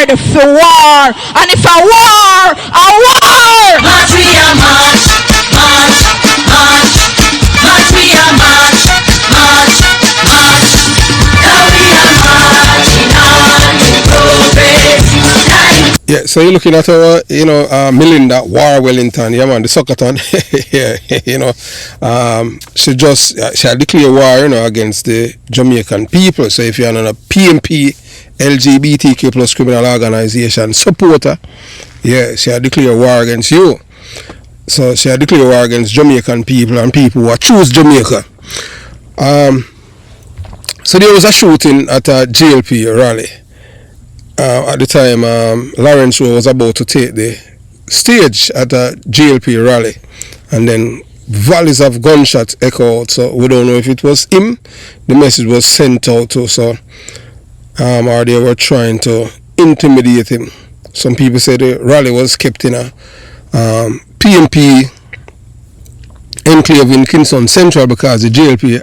ready for war. And if a war, a war. March, we are march, march, march. March, we are march, march, march. Now we are marching on to progress. Yeah, so you're looking at our, Melinda War Wellington, yeah man, the Soccerton, yeah, she had declared war, against the Jamaican people. So if you're on a PMP, LGBTQ plus criminal organization supporter, yeah, she had declared war against you. So she had declared war against Jamaican people and people who choose Jamaica. So there was a shooting at a GLP rally. At the time, Lawrence Rowe was about to take the stage at a GLP rally, and then volleys of gunshots echo out. So we don't know if it was him. The message was sent out to, or they were trying to intimidate him. Some people say the rally was kept in a PMP enclave in Kingston Central because the GLP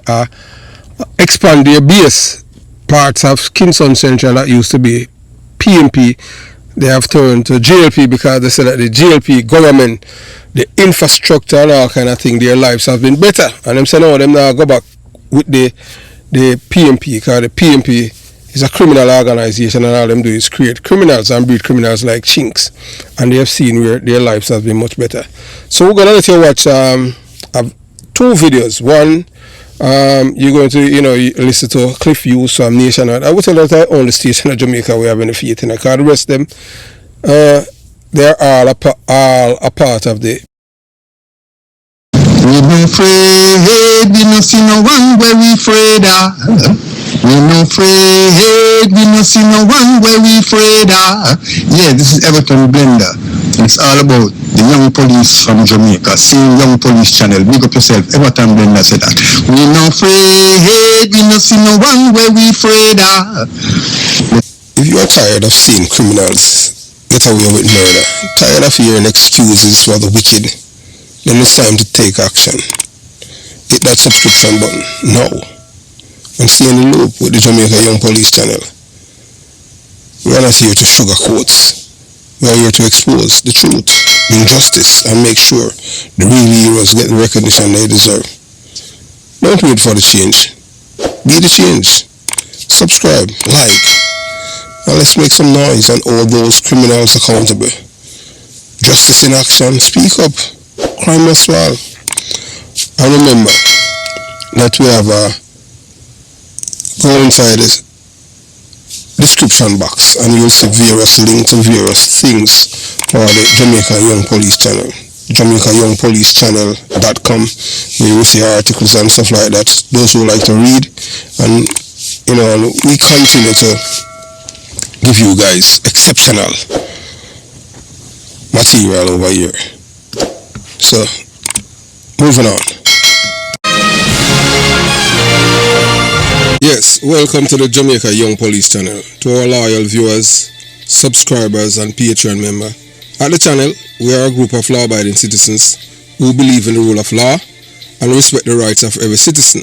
expand their base. Parts of Kingston Central that used to be PMP, they have turned to GLP because they said that the GLP government, the infrastructure and all kind of thing, their lives have been better. And them say no, them now go back with the PMP because the PMP is a criminal organization and all them do is create criminals and breed criminals like chinks. And they have seen where their lives have been much better. So we're going to let you watch two videos. One, you're going to, listen to Cliff Hughes from Nationwide. I would tell that the only station in Jamaica we have any faith in. Because the rest of them, they're all a part of the. We no afraid, we no see no one where we afraid of. We no afraid, we no see no one where we afraid of. Yeah, this is Everton Blender. It's all about the young police from Jamaica, seeing Young Police Channel. Big up yourself, Everton Blender said that. We no afraid, we no see no one where we afraid of. If you are tired of seeing criminals get away with murder, tired of hearing excuses for the wicked, then it's time to take action. Hit that subscription button now and stay in the loop with the Jamaica Young Police Channel. We are not here to sugarcoat. We are here to expose the truth, bring justice, and make sure the real heroes get the recognition they deserve. Don't wait for the change. Be the change. Subscribe, like, and let's make some noise and hold those criminals accountable. Justice in action. Speak up. Crime must fall. And remember that we have go inside this description box and you'll see various links to various things for the Jamaica Young Police Channel. JamaicaYoungPoliceChannel.com, where you will see articles and stuff like that. Those who like to read, and we continue to give you guys exceptional material over here. So, moving on. Yes, welcome to the Jamaica Young Police Channel. To our loyal viewers, subscribers and Patreon member. At the channel, we are a group of law-abiding citizens who believe in the rule of law and respect the rights of every citizen,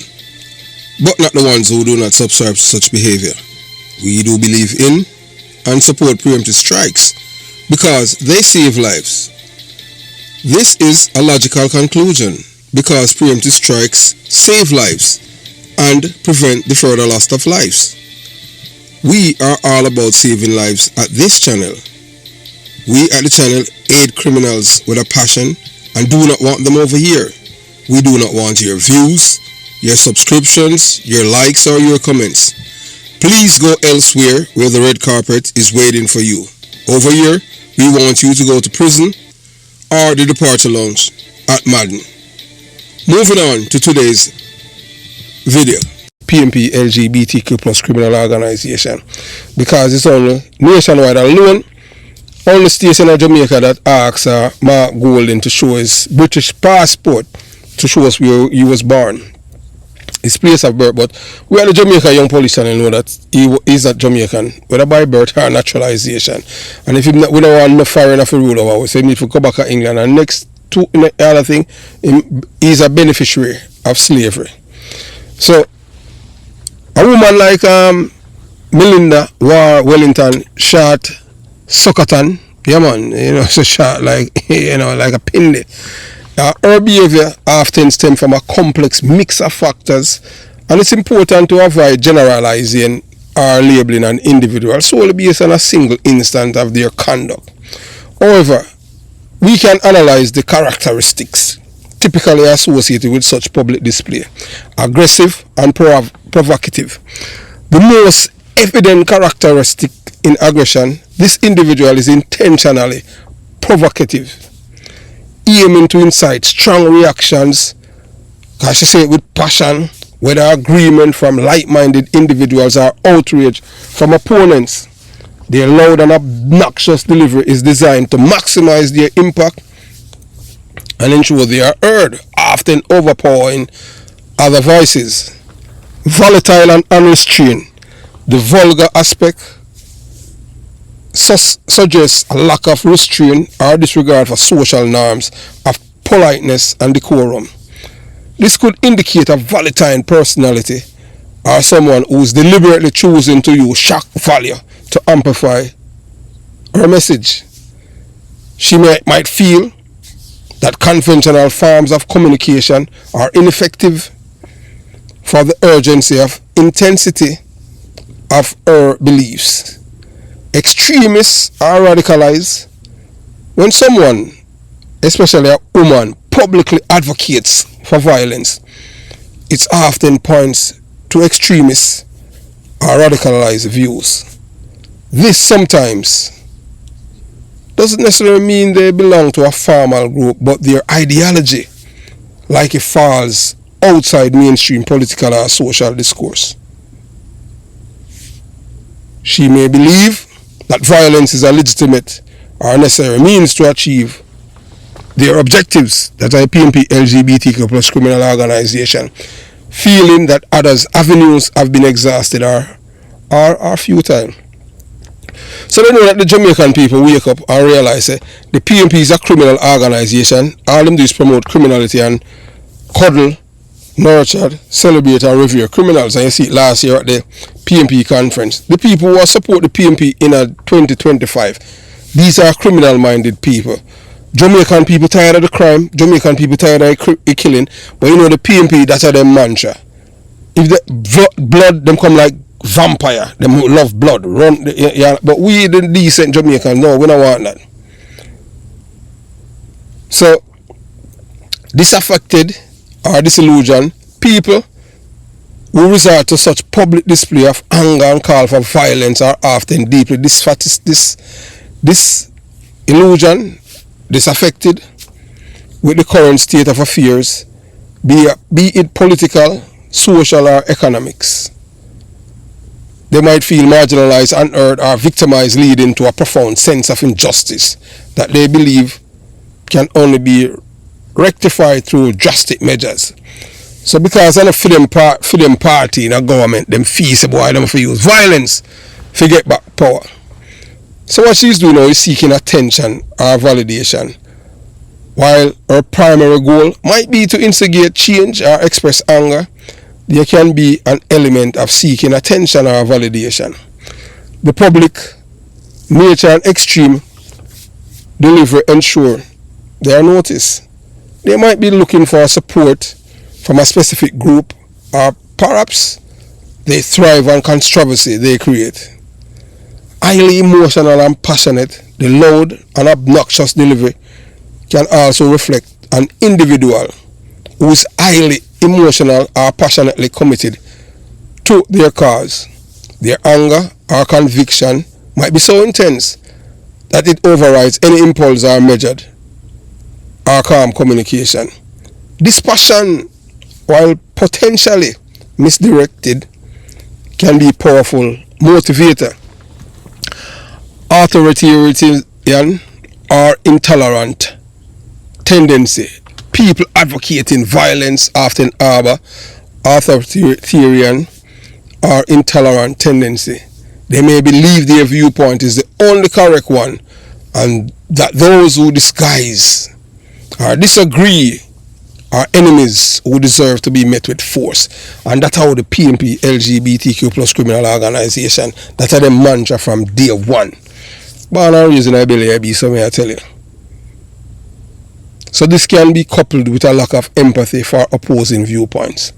but not the ones who do not subscribe to such behavior. We do believe in and support preemptive strikes because they save lives. This is a logical conclusion because preemptive strikes save lives and prevent the further loss of lives. We are all about saving lives at this channel. We at the channel aid criminals with a passion and do not want them over here. We do not want your views, your subscriptions, your likes or your comments. Please go elsewhere where the red carpet is waiting for you. Over here, we want you to go to prison or the departure lounge at Madden. Moving on to today's video. PMP LGBTQ plus criminal organization, because it's only nationwide alone, only station in Jamaica that asks Mark Golden to show his British passport to show us where he was born, his place of birth. But we are the Jamaica Young Police Channel know that he is not Jamaican, whether by birth or naturalization. And if we don't want no foreigner to rule over us, so he need to go back to England. And next to the other thing, he's a beneficiary of slavery. So a woman like Melinda War Wellington shot suckatan, yeah man, so short like, like a pin. Our behavior often stems from a complex mix of factors, and it's important to avoid generalizing or labeling an individual solely based on a single instance of their conduct. However, we can analyze the characteristics typically associated with such public display: aggressive and provocative. The most evident characteristic in aggression: this individual is intentionally provocative, aiming to incite strong reactions, I should say with passion, whether agreement from like-minded individuals or outrage from opponents. Their loud and obnoxious delivery is designed to maximize their impact and ensure they are heard, often overpowering other voices. Volatile and unrestrained. The vulgar aspect suggests a lack of restraint or disregard for social norms of politeness and decorum. This could indicate a volatile personality or someone who is deliberately choosing to use shock value to amplify her message. She might feel that conventional forms of communication are ineffective for the urgency of intensity of her beliefs. Extremists are radicalized when someone, especially a woman, publicly advocates for violence. It often points to extremists or radicalized views. This sometimes doesn't necessarily mean they belong to a formal group, but their ideology likely falls outside mainstream political or social discourse. She may believe that violence is a legitimate or necessary means to achieve their objectives, that a PNP LGBTQ plus criminal organization, feeling that others' avenues have been exhausted or are futile. So they know that the Jamaican people wake up and realize the PNP is a criminal organization. All them do is promote criminality and cuddle, nurture, celebrate and revere criminals. And you see it last year at the PNP conference. The people who support the PNP in 2025, these are criminal-minded people. Jamaican people tired of the crime, Jamaican people tired of the killing, but the PNP, that's their mantra. If the blood, them come like vampire, them love blood, run, but we the decent Jamaicans, no, we don't want that. So, disaffected or disillusioned people who resort to such public display of anger and call for violence are often deeply disillusioned, disaffected with the current state of affairs, be it political, social or economics. They might feel marginalized, unheard or victimized, leading to a profound sense of injustice that they believe can only be rectified through drastic measures. So because of the freedom party in a government, them feasible, boy, them for use violence to get back power. So what she's doing now is seeking attention or validation, while her primary goal might be to instigate change or express anger. There can be an element of seeking attention or validation. The public nature and extreme delivery ensure they are noticed. They might be looking for support from a specific group, or perhaps they thrive on controversy they create. Highly emotional and passionate, the loud and obnoxious delivery can also reflect an individual who is highly emotional or passionately committed to their cause. Their anger or conviction might be so intense that it overrides any impulse or measured or calm communication. This passion, while potentially misdirected, can be a powerful motivator. Authoritarian or intolerant tendency. People advocating violence often harbor authoritarian or intolerant tendency. They may believe their viewpoint is the only correct one, and that those who disguise or disagree are enemies who deserve to be met with force. And that's how the PNP LGBTQ plus criminal organization, that's how they mantra from day one. born and raised in a belly, be so may I tell you. So this can be coupled with a lack of empathy for opposing viewpoints.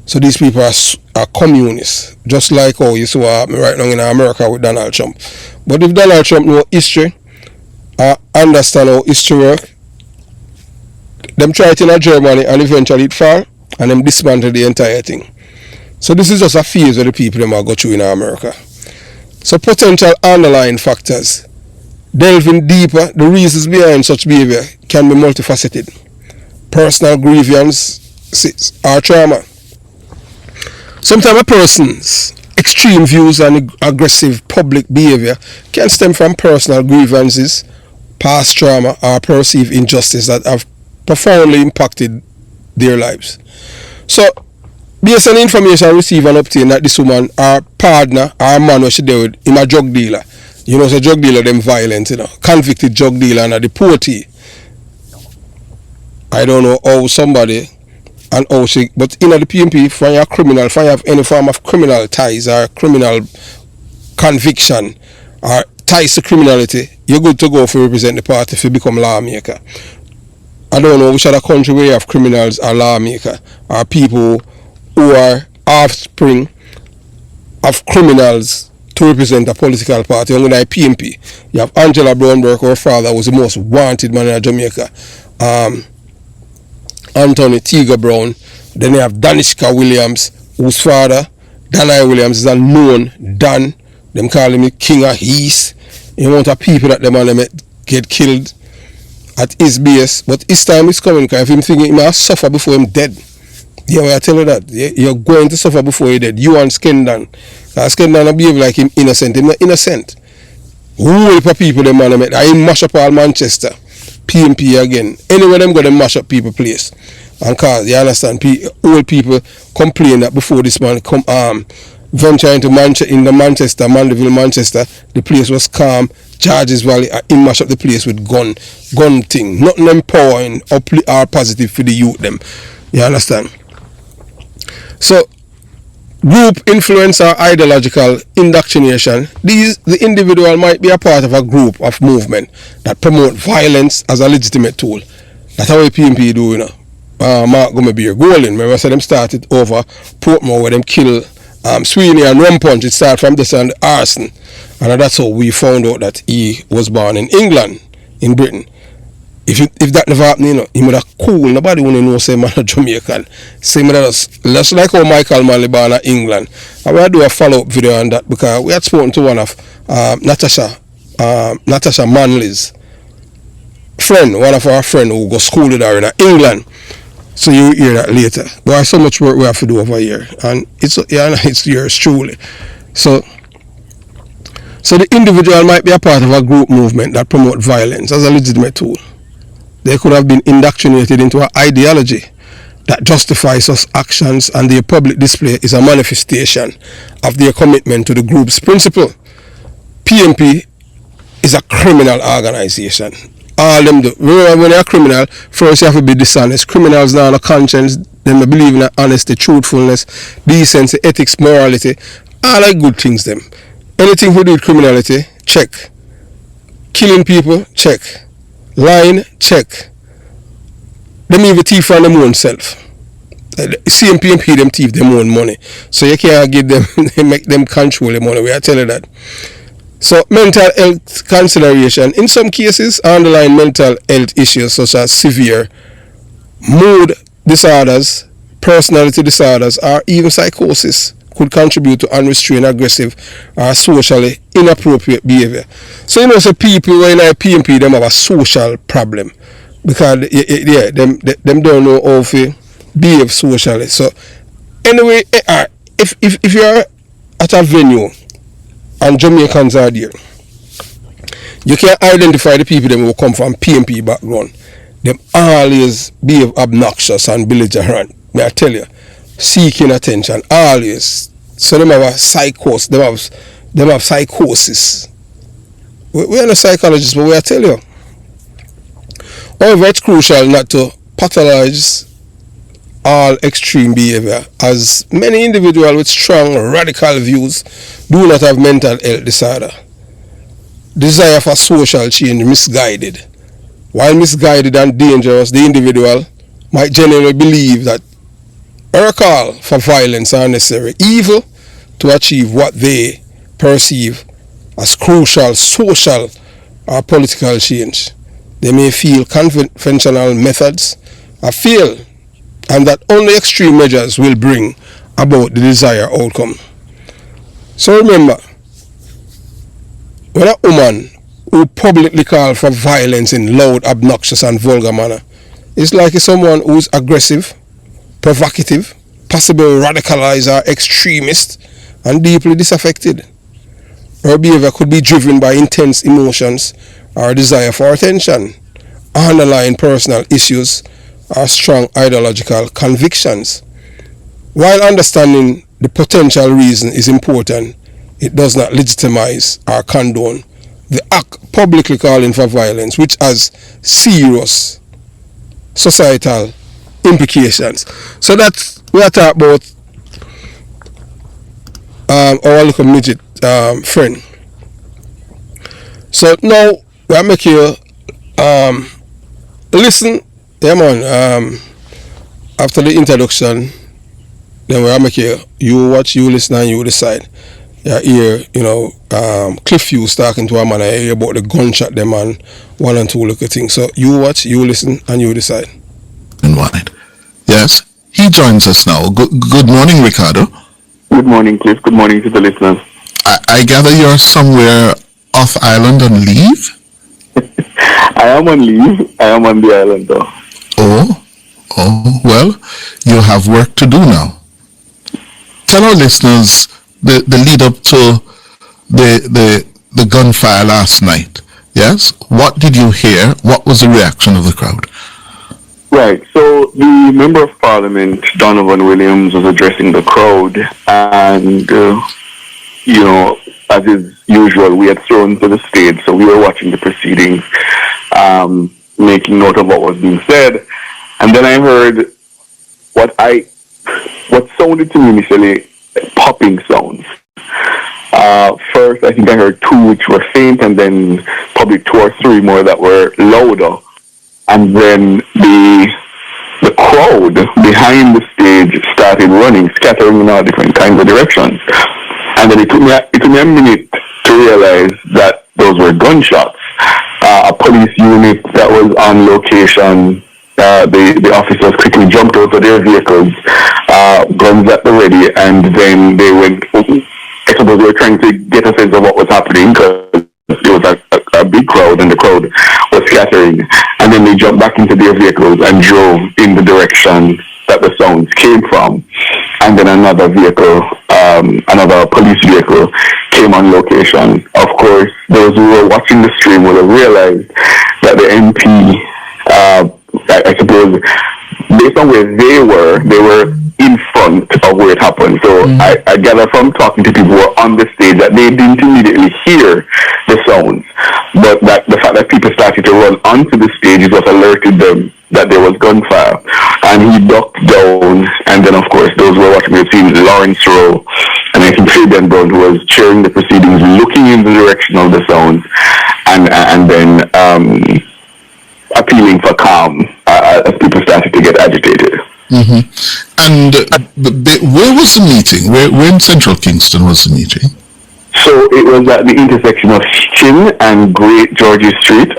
So these people are communists, just like how you saw right now in America with Donald Trump. But if Donald Trump know history, understand how history work, them try it in Germany and eventually it fall, and them dismantle the entire thing. So this is just a phase of the people them are go through in America. So potential underlying factors, delving deeper, the reasons behind such behavior can be multifaceted. Personal grievance or trauma. Sometimes a person's extreme views and aggressive public behavior can stem from personal grievances, past trauma, or perceived injustice that have profoundly impacted their lives. So, based on the information received and obtained that this woman, her partner, her man was she there with, him a drug dealer. You know, so drug dealer, them violent, you know, convicted drug dealer and a deportee. I don't know how somebody and how she, but in the PMP, if you're a criminal, if you have any form of criminal ties or criminal conviction or ties to criminality, you're good to go for represent the party if you become lawmaker. I don't know which other country where you have criminals or lawmaker or people who are offspring of criminals to represent a political party. Under the PMP, you have Angela Brownberg, her father was the most wanted man in Jamaica. Anthony Tiga Brown. Then you have Danishka Williams, whose father, Danai Williams, is a known Dan. Them call him the King of East. The amount of people that them and them get killed at his base. But his time is coming, because if him thinking he must suffer before him dead. Yeah, I tell you that. You're going to suffer before you're dead. You and Skendan. Skendan behave like him innocent. Him not innocent. Whole heap of people them man met. I mash up all Manchester. PMP again. Anywhere them go, them mash up people place. And cause you understand, old people complain that before this man come venture into Manchester, Mandeville, Manchester, the place was calm. Georges Valley, he mash up the place with gun thing. Nothing empowering or positive for the youth them. You understand? So group influence or ideological indoctrination. The individual might be a part of a group of movement that promote violence as a legitimate tool. That's how PMP do, you know. Mark Gumabir Golden, remember I said them started over Portmore where them kill Sweeney and Rum Punch. It started from this and arson. And that's how we found out that he was born in England, in Britain. If that never happened, you know, he would have cool. Nobody would know say man a Jamaican. Same with us. That's like how Michael Manley born in England. I will do a follow-up video on that because we had spoken to one of Natasha Manley's friend, one of our friends who go school with her in England. So you hear that later. But there's so much work we have to do over here. And it's yours truly. So the individual might be a part of a group movement that promote violence as a legitimate tool. They could have been indoctrinated into an ideology that justifies such actions, and their public display is a manifestation of their commitment to the group's principle. PMP is a criminal organization. All them do. Remember, when you're a criminal, first you have to be dishonest. Criminals now have a conscience, them believe in honesty, truthfulness, decency, ethics, morality, all like good things them. Anything to do with criminality, check. Killing people, check. Lying, check. Them even thief from them own self. Same PMP them thief them own money. So you can't give them, make them control the money. We are telling that. So mental health consideration. In some cases, underlying mental health issues such as severe mood disorders, personality disorders, or even psychosis could contribute to unrestrained, aggressive, or socially inappropriate behavior. So you know, so people when I PMP them have a social problem because them don't know how to behave socially. So anyway, if you're at a venue and Jamaicans are there, you can identify the people them who come from PMP background. Them always behave obnoxious and belligerent. May I tell you, seeking attention always. So them have a psychosis. Them have psychosis. We're not psychologists, but we are tell you. However, it's crucial not to pathologize all extreme behavior, as many individuals with strong radical views do not have mental health disorder. desire for social change misguided. While misguided and dangerous, the individual might genuinely believe that our call for violence are necessary, evil, to achieve what they perceive as crucial social or political change. They may feel conventional methods have failed and that only extreme measures will bring about the desired outcome. So remember, when a woman who publicly calls for violence in loud, obnoxious and vulgar manner is like someone who is aggressive, provocative, possibly radicalized or extremist and deeply disaffected. Her behavior could be driven by intense emotions or a desire for attention, underlying personal issues or strong ideological convictions. While understanding the potential reason is important, it does not legitimize or condone the act publicly calling for violence, which has serious societal implications. So that's we are talking about our little midget friend. So now we are making you listen. Yeah, man. After the introduction, then we are making you watch, you listen, and you decide. You hear, Cliff Hughes talking to a man. I hear about the gunshot them and 1 and 2 little things. So you watch, you listen, and you decide. And wide. Yes, he joins us now. Good morning, Ricardo. Good morning, Cliff. Good morning to the listeners. I gather you're somewhere off island on leave? I am on leave. I am on the island, though. Oh, well, you have work to do now. Tell our listeners the lead up to the gunfire last night. Yes? What did you hear? What was the reaction of the crowd? Right. So the Member of Parliament, Donovan Williams, was addressing the crowd, and as is usual, we had thrown to the stage, so we were watching the proceedings, making note of what was being said, and then I heard what sounded to me initially popping sounds. First, I think I heard 2 which were faint, and then probably 2 or 3 more that were louder. And then the crowd behind the stage started running, scattering in all different kinds of directions. And then it took me a minute to realize that those were gunshots. A police unit that was on location, the officers quickly jumped out of their vehicles, guns at the ready, and then they went. I suppose they were trying to get a sense of what was happening because it was a big crowd and the crowd was scattering. And then they jumped back into their vehicles and drove in the direction that the sounds came from. And then another vehicle, another police vehicle came on location. Of course, those who were watching the stream would have realized that the MP, I suppose, based on where they were in front of where it happened. So I gather from talking to people who were on the stage that they didn't immediately hear the sounds, but that the fact that people started to run onto the stage is what alerted them that there was gunfire. And he ducked down, and then of course those who were watching the scene, Lawrence Rowe and I think Fabian Brown, who was chairing the proceedings, looking in the direction of the sounds, and then appealing for calm as people started to get agitated. Mm-hmm. And where was the meeting? Where in Central Kingston was the meeting? So it was at the intersection of Hitchin and Great George's Street.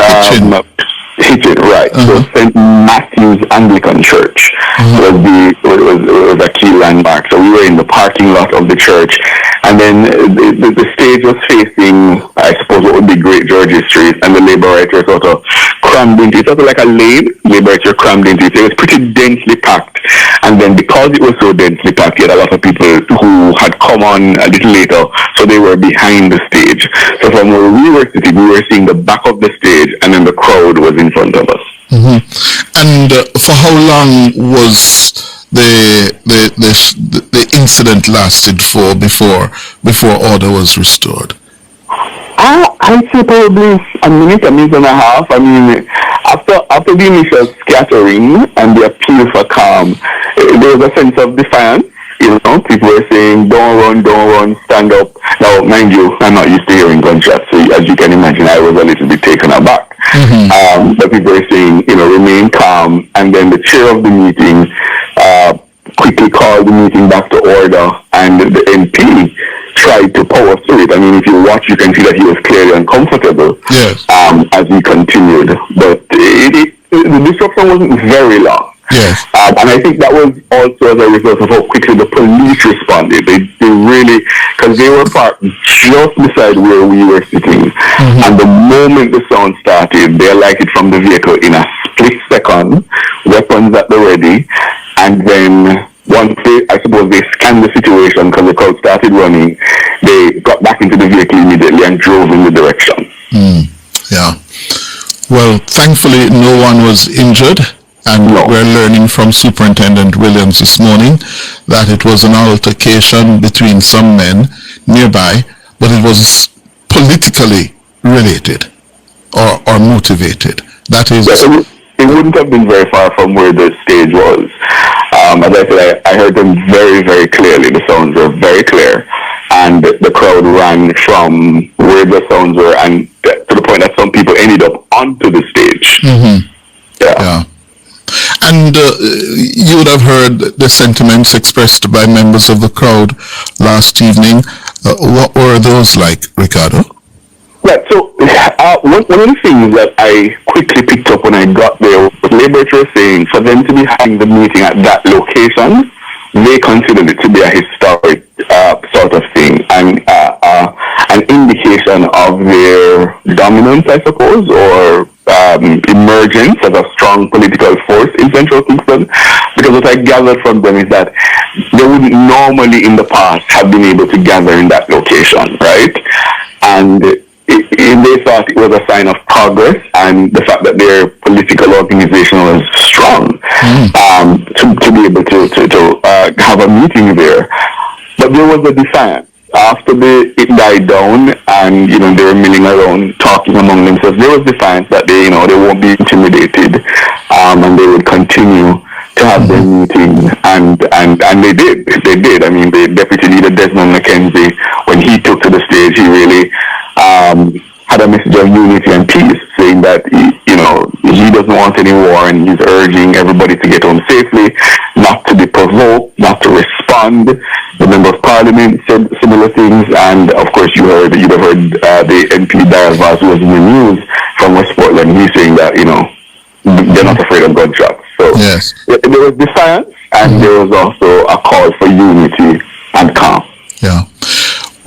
Hitchin, right. So St. Matthew's Anglican Church was a key landmark. So we were in the parking lot of the church, and then the stage was facing, I suppose, what would be Great George's Street, and the Labour Right were sort of crammed into it. Sort of like a lane, Labour Right were crammed into it. So it was pretty densely packed, and then because it was so densely packed, you had a lot of people who had come on a little later, so they were behind the stage. So from where we were sitting, we were seeing the back of the stage, and then the crowd was in front of us. Mm-hmm. And for how long was the incident lasted for before order was restored? I'd say probably a minute and a half. I mean, after the initial scattering and the appeal for calm, there was a sense of defiance You know, people were saying, don't run, stand up. Now, mind you, I'm not used to hearing gunshots, so as you can imagine, I was a little bit taken aback. But people were saying, you know, remain calm. And then the chair of the meeting quickly called the meeting back to order, and the MP tried to power through it. I mean, if you watch, you can see that he was clearly uncomfortable as he continued. But the disruption wasn't very long. Yes. And I think that was also as a result of how quickly the police responded. They really, because they were parked just beside where we were sitting. And the moment the sound started, they alighted from the vehicle in a split second, weapons at the ready. And then once I suppose they scanned the situation because the crowd started running, they got back into the vehicle immediately and drove in the direction. Yeah. Well, thankfully, no one was injured. And we're learning from Superintendent Williams this morning that it was an altercation between some men nearby, but it was politically related or motivated. That is... It wouldn't have been very far from where the stage was. As I said, I heard them very, very clearly. The sounds were very clear. And the crowd ran from where the sounds were and to the point that some people ended up onto the stage. Yeah. And you would have heard the sentiments expressed by members of the crowd last evening. What were those like, Ricardo? Right, so one of the things that I quickly picked up when I got there was Labour were saying for them to be having the meeting at that location, they considered it to be a historic sort of thing and an indication of their dominance, I suppose, or emergence as a strong political force in Central Kingston. Because what I gathered from them is that they wouldn't normally in the past have been able to gather in that location, right? And they thought it was a sign of progress and the fact that their political organization was strong to be able to have a meeting there. But there was a defiance. After it died down and, you know, they were milling around talking among themselves, there was defiance that they won't be intimidated and they would continue to have their meeting and they did. I mean, the Deputy Leader Desmond McKenzie, when he took to the stage, he really had a message of unity and peace, saying that he doesn't want any war and he's urging everybody to get home safely, not to be provoked, not to respond. The Member of Parliament said similar things, and of course you'd have heard the MP Diavaz, who was in the news from West Portland, he's saying that they're not afraid of gunshots. So there was defiance and there was also a call for unity and calm. Yeah.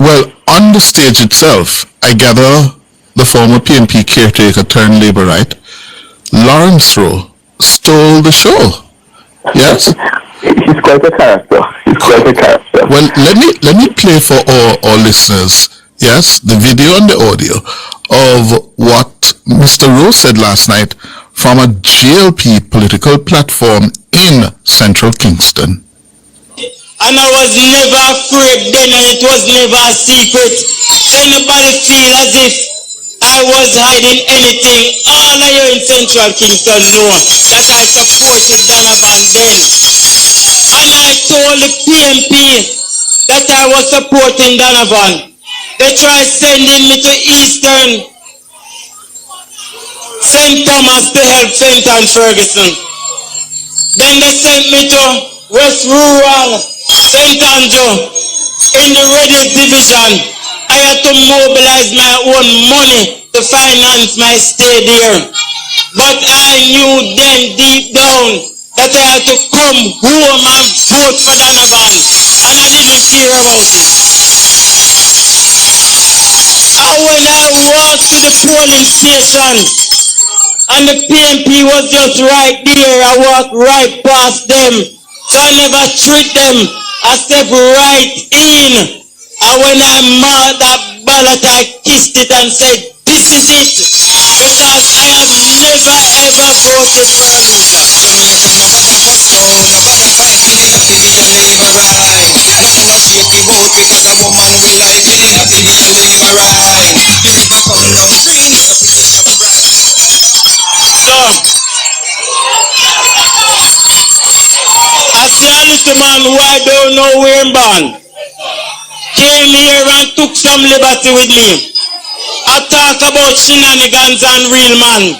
Well, on the stage itself, I gather the former PNP caretaker turned Labourite, Lawrence Rowe, stole the show. Yes? He's quite a character. Well, let me play for all listeners, yes, the video and the audio of what Mr. Rowe said last night from a GLP political platform in Central Kingston. And I was never afraid then, and it was never a secret. So anybody feel as if I was hiding anything, all of you in Central Kingston know that I supported Donovan then. And I told the PNP that I was supporting Donovan. They tried sending me to Eastern St. Thomas to help Fenton Ferguson. Then they sent me to West Rural St. Andrew in the Reddit division. I had to mobilize my own money to finance my stay there. But I knew then deep down that I had to come home and vote for Donovan. And I didn't care about it. And when I walked to the polling station and the PNP was just right there, I walked right past them. So I never treat them. I step right in. And when I marked that ballot, I kissed it and said, this is it. Because I have never ever voted for a loser. Jamaica, nobody back down, nobody fighting in a city and Labour ride. Nothing no shake the vote because a woman will lie in a city and Labour ride. This is the come down green, represent your bride. So, I say a little man who I don't know where I'm born came here and took some liberty with me. I talk about shenanigans and real man.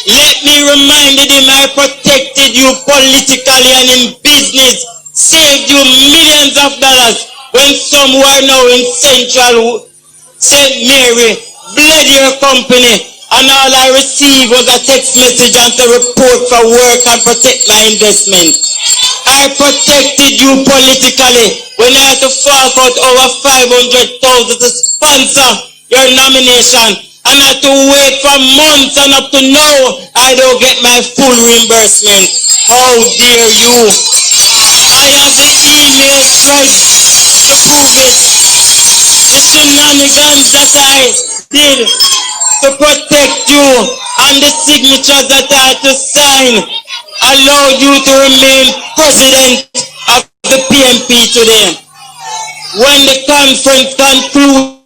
Let me remind him I protected you politically and in business, saved you millions of dollars when some who are now in Central St. Mary bled your company, and all I received was a text message and a report for work and protect my investment. I protected you politically when I had to fork out over $500,000 to sponsor your nomination, and I had to wait for months, and up to now I don't get my full reimbursement. How dare you? I have the email thread to prove it. The shenanigans that I did to protect you and the signatures that I had to sign allowed you to remain president of the PMP today. When the conference concluded,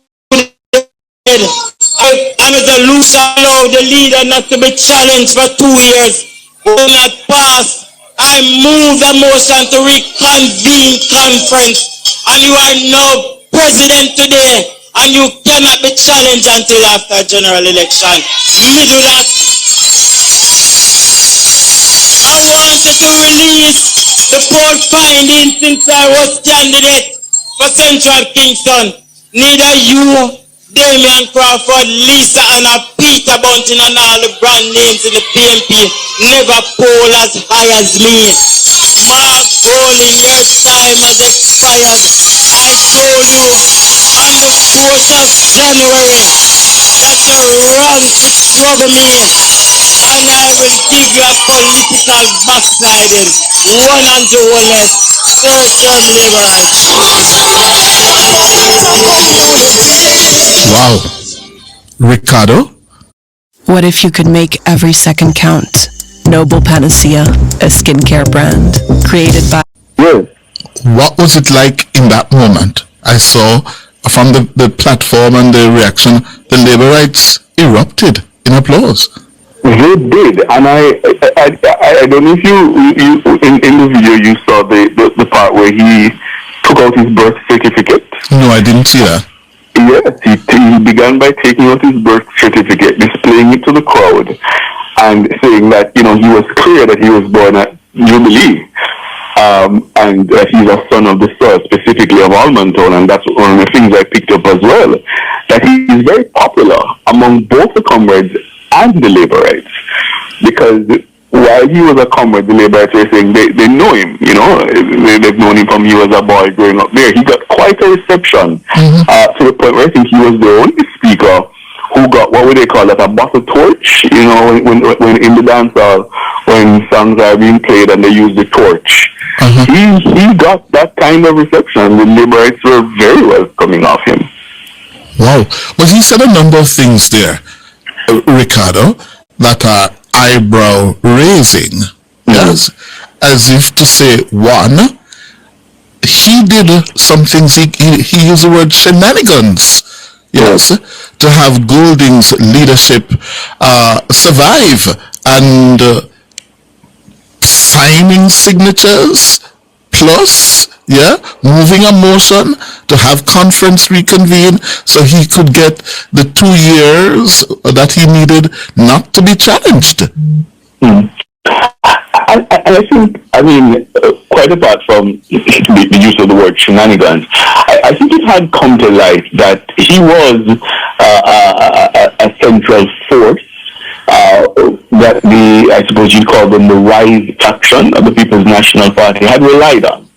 a resolution allowed the leader not to be challenged for 2 years. When that passed, I moved a motion to reconvene conference, and you are now president today, and you cannot be challenged until after general election. Middle that. I wanted to release the poll findings since I was candidate for Central Kingston. Neither you, Damian Crawford, Lisa Anna, Peter Bunting, and all the brand names in the PMP never poll as high as me. Mark Bowling, your time has expired. I told you on the 4th of January that you're wrong to trouble me, and I will give you a political backsliding. One and two less. Certain liberals. Wow. Ricardo? What if you could make every second count? Noble Panacea, a skincare brand created by... Yes. What was it like in that moment? I saw from the platform and the reaction, the labor rights erupted in applause. They did, and I don't know if you in the video you saw the part where he took out his birth certificate. No, I didn't see that. Yes, he began by taking out his birth certificate, displaying it to the crowd, and saying that, he was clear that he was born at Jubilee, and that he's a son of the soil, specifically of Almontown, and that's one of the things I picked up as well, that he is very popular among both the comrades and the labor rights, because while he was a comrade, the labor rights were saying they know him, they've known him from he was a boy growing up there. He got quite a reception, to the point where I think he was the only speaker who got, what would they call it, a bottle torch, when in the dance hall, when songs are being played and they use the torch. He got that kind of reception. The labor rights were very welcoming of him. Wow. Well, he said a number of things there, Ricardo, that are eyebrow raising. Yes. As if to say, one, he did some things, he used the word shenanigans. Yes. To have Golding's leadership survive, and signing signatures, plus, moving a motion to have conference reconvene so he could get the 2 years that he needed not to be challenged. I think, quite apart from the use of the word shenanigans, I think it had come to light that he was a central force that I suppose you'd call them the Rise faction of the People's National Party had relied on.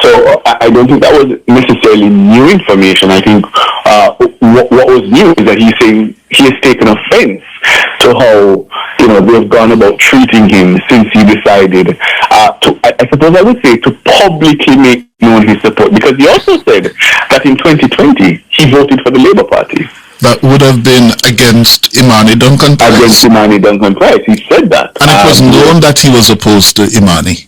So I don't think that was necessarily new information. I think what was new is that he's saying he has taken offense to how they've gone about treating him since he decided I suppose I would say to publicly make known his support, because he also said that in 2020 he voted for the Labour Party. That would have been against Imani Duncan Price. Against Imani Duncan Price, he said that. And it was known that he was opposed to Imani.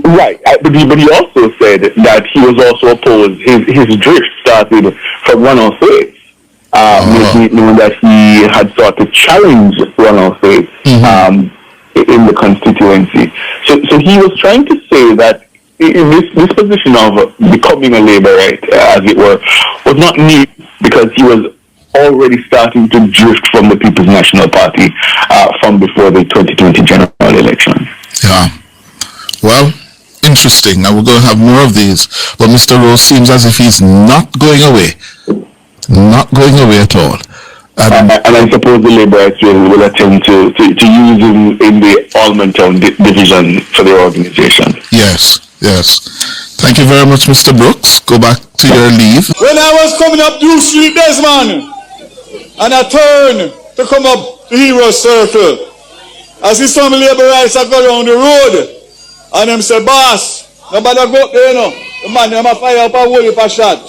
Right, but he also said that he was also opposed. His drift started from Ronald Faith, making it known that he had sought to challenge Ronald Faith in the constituency. So he was trying to say that in this position of becoming a Labourite, as it were, was not new because he was already starting to drift from the People's National Party from before the 2020 general election. Yeah. Well, interesting. Now we're going to have more of these. But Mr. Rowe seems as if he's not going away. Not going away at all. And I suppose the Labourites will attempt to use him in the Almontown division for their organization. Yes. Thank you very much, Mr. Brooks. Go back to your leave. When I was coming up New Street, Desmond, and I turned to come up to Hero Circle, I see some Labourites that go down the road, and them say, boss, nobody go up there, you know. The man, them a fire up a whole heap of shot.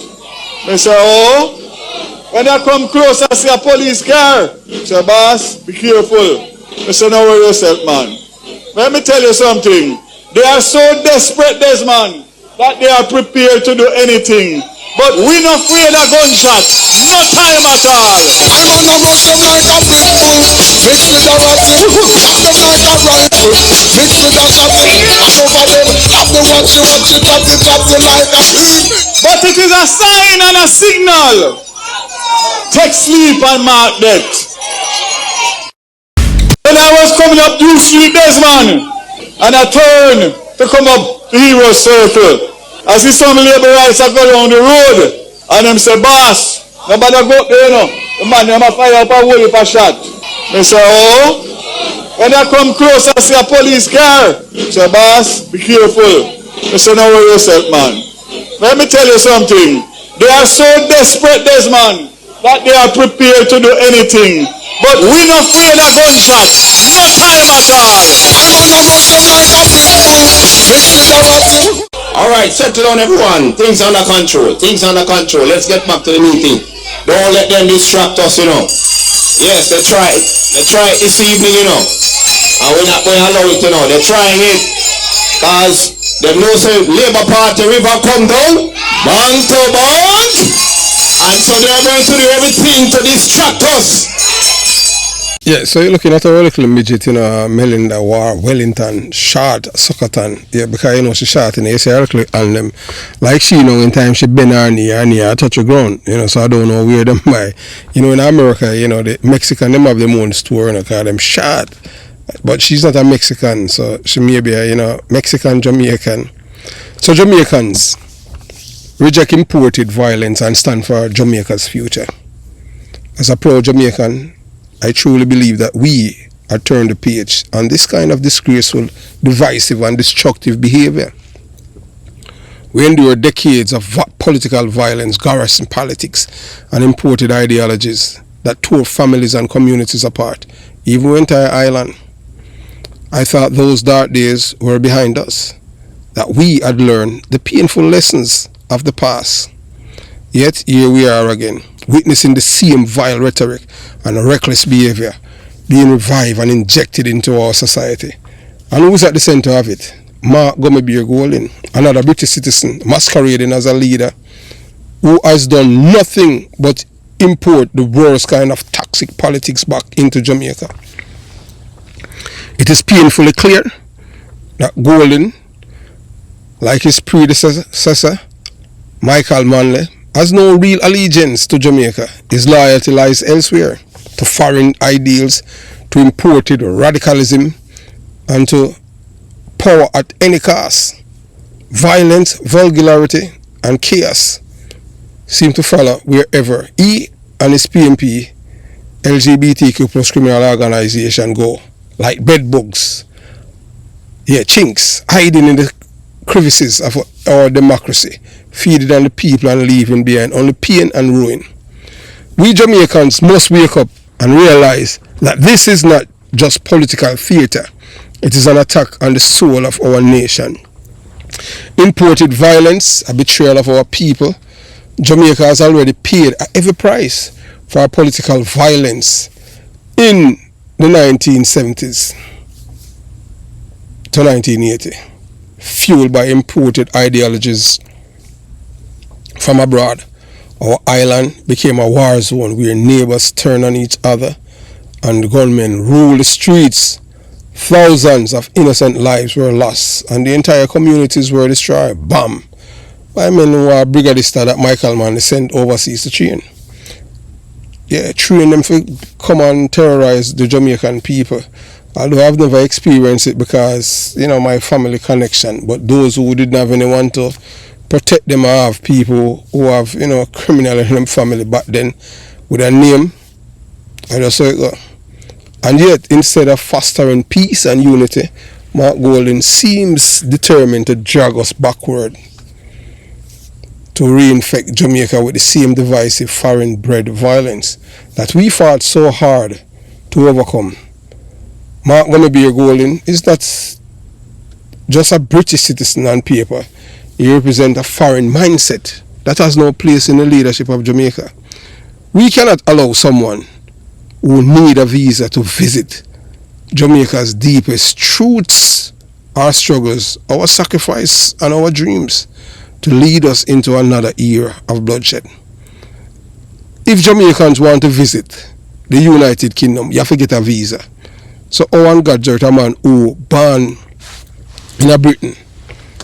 They say, oh. When I come close, I see a police car. I say, boss, be careful. I say, no worry yourself, man. Let me tell you something. They are so desperate, Desmond, that they are prepared to do anything. But we're not afraid of gunshots. No time at all. I'm on a rush them like a pit bull. Mix with a rattle. Have them like a rifle. Mix with a shotty. And over them, have them watch you like a sheep. But it is a sign and a signal. Take sleep and mark that. When I was coming up New Street, Desmond, and I turned to come up to Hero Circle, I see some Labourites that go down the road, and them say, boss, nobody go up there, you know. The man, them a fire up a whole heap of shot. They say, oh. When I come close, I see a police car. I say, boss, be careful. They say, no worry yourself, man. Let me tell you something. They are so desperate, Desmond, that they are prepared to do anything. But we're not afraid of gunshots. No time at all. I'm on a rush them like a pit bull. Mix with a rattle. Alright, settle down everyone. Things under control. Let's get back to the meeting. Don't let them distract us, you know. Yes, they try it. They try it this evening, you know. And we're not going to allow it, you know. They're trying it. Because they know say Labour Party river come down. Bang to bang. And so they're going to do everything to distract us. Yeah, so you're looking at our little midget, you know, Melinda War, Wellington, short, Suckerton. Yeah, because you know she short, and you see her look on them. Like she, you know, in time she bend her knee I touch the ground, you know, so I don't know where them by. You know, in America, you know, the Mexican, them have them own store, you know, call them short. But she's not a Mexican, so she may be a, you know, Mexican, Jamaican. So Jamaicans reject imported violence and stand for Jamaica's future. As a pro-Jamaican, I truly believe that we are turned the page on this kind of disgraceful, divisive and destructive behavior. We endure decades of political violence, garrison politics and imported ideologies that tore families and communities apart, even the entire island. I thought those dark days were behind us, that we had learned the painful lessons of the past. Yet here we are again, witnessing the same vile rhetoric and reckless behavior being revived and injected into our society. And who's at the center of it? Mark Golding, another British citizen masquerading as a leader who has done nothing but import the worst kind of toxic politics back into Jamaica. It is painfully clear that Golding, like his predecessor, Michael Manley, has no real allegiance to Jamaica. His loyalty lies elsewhere, to foreign ideals, to imported radicalism, and to power at any cost. Violence, vulgarity, and chaos seem to follow wherever he and his PMP, LGBTQ plus criminal organization go, like bedbugs. Yeah, chinks, hiding in the crevices of our democracy, feeding on the people and leaving behind only pain and ruin. We Jamaicans must wake up and realize that this is not just political theater. It is an attack on the soul of our nation. Imported violence, a betrayal of our people. Jamaica has already paid a heavy price for our political violence in the 1970s to 1980, fueled by imported ideologies from abroad. Our island became a war zone where neighbors turn on each other and gunmen rule the streets Thousands of innocent lives were lost and the entire communities were destroyed. Bam! By men who are brigadista that Michael Mann sent overseas to train. Yeah, train them to come and terrorize the Jamaican people. Although I've never experienced it because, my family connection. But those who didn't have anyone to protect them, I have people who have, criminal in them family back then with a name. I just say it go. And yet, instead of fostering peace and unity, Mark Golding seems determined to drag us backward, to reinfect Jamaica with the same divisive foreign-bred violence that we fought so hard to overcome. Mark Golding is not just a British citizen on paper. He represents a foreign mindset that has no place in the leadership of Jamaica. We cannot allow someone who need a visa to visit Jamaica's deepest truths, our struggles, our sacrifice, and our dreams to lead us into another era of bloodshed. If Jamaicans want to visit the United Kingdom, you have to get a visa. So Owen Gadget, a man who born in a Britain,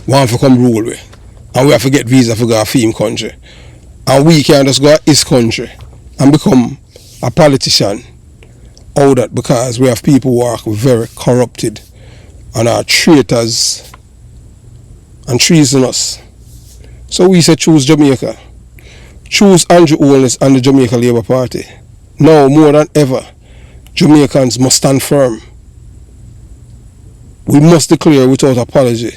want to come rule with, and we have to get visa for go to him country. And we can just go to his country and become a politician out that because we have people who are very corrupted and are traitors and treasonous. So we say choose Jamaica. Choose Andrew Holness and the Jamaica Labour Party. Now more than ever, Jamaicans must stand firm. We must declare without apology.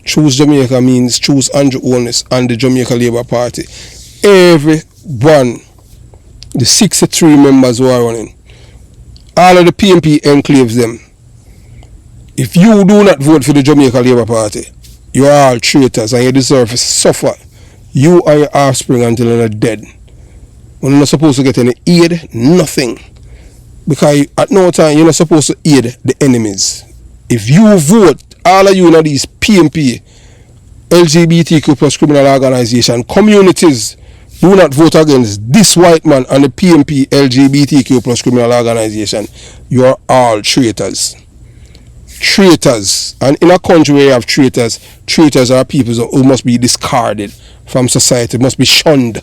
Choose Jamaica means choose Andrew Holness and the Jamaica Labour Party. Everyone, the 63 members who are running, all of the PMP enclaves them. If you do not vote for the Jamaica Labour Party, you are all traitors and you deserve to suffer. You and your offspring until you're dead. When you're not supposed to get any aid, nothing. Because at no time you're not supposed to aid the enemies. If you vote, all of you know these PMP, LGBTQ plus criminal organization, communities, do not vote against this white man and the PMP, LGBTQ plus criminal organization. You are all traitors. Traitors. And in a country where you have traitors, traitors are people who must be discarded from society, must be shunned.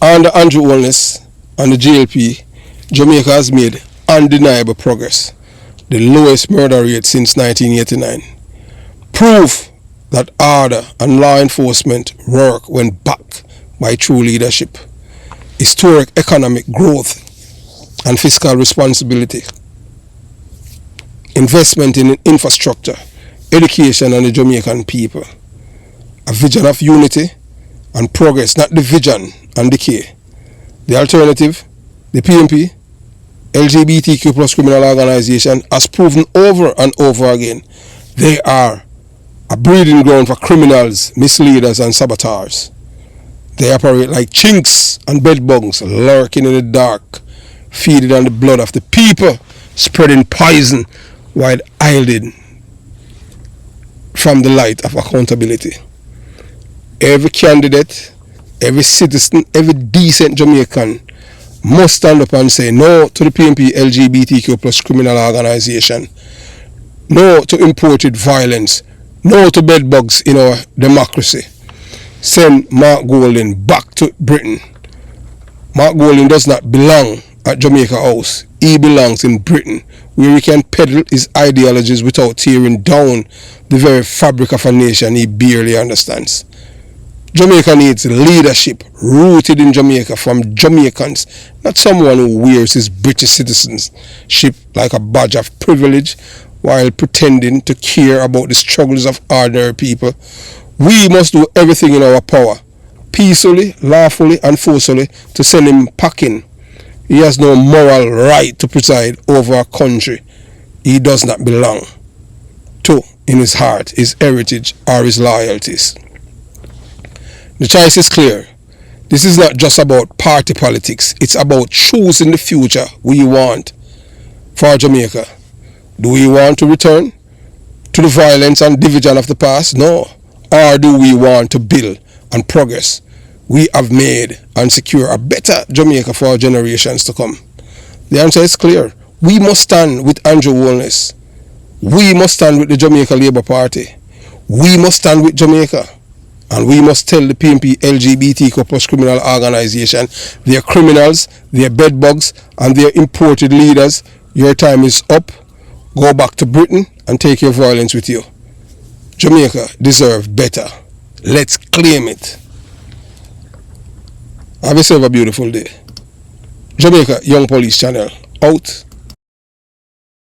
Under Andrew Holness and the JLP, Jamaica has made undeniable progress. The lowest murder rate since 1989. Proof that order and law enforcement work when backed by true leadership. Historic economic growth and fiscal responsibility. Investment in infrastructure, education and the Jamaican people. A vision of unity and progress, not division and decay. The alternative, the PMP, LGBTQ plus criminal organization, has proven over and over again they are a breeding ground for criminals, misleaders and saboteurs. They operate like chinks and bedbugs lurking in the dark, feeding on the blood of the people, spreading poison while hiding from the light of accountability. Every candidate, every citizen, every decent Jamaican must stand up and say no to the PMP LGBTQ plus criminal organization, no to imported violence, no to bedbugs in our democracy. Send Mark Golding back to Britain. Mark Golding does not belong at Jamaica House. He belongs in Britain, where he can peddle his ideologies without tearing down the very fabric of a nation he barely understands. Jamaica needs leadership rooted in Jamaica from Jamaicans, not someone who wears his British citizenship like a badge of privilege while pretending to care about the struggles of ordinary people. We must do everything in our power, peacefully, lawfully and forcefully, to send him packing. He has no moral right to preside over a country he does not belong to in his heart, his heritage or his loyalties. The choice is clear. This is not just about party politics. It's about choosing the future we want for Jamaica. Do we want to return to the violence and division of the past? No. Or do we want to build and progress? We have made and secure a better Jamaica for generations to come. The answer is clear. We must stand with Andrew Holness. We must stand with the Jamaica Labour Party. We must stand with Jamaica. And we must tell the PNP LGBTQ plus criminal organization, their criminals, their bedbugs, and their imported leaders, your time is up. Go back to Britain and take your violence with you. Jamaica deserves better. Let's claim it. Have yourself a beautiful day. Jamaica Young Police Channel out.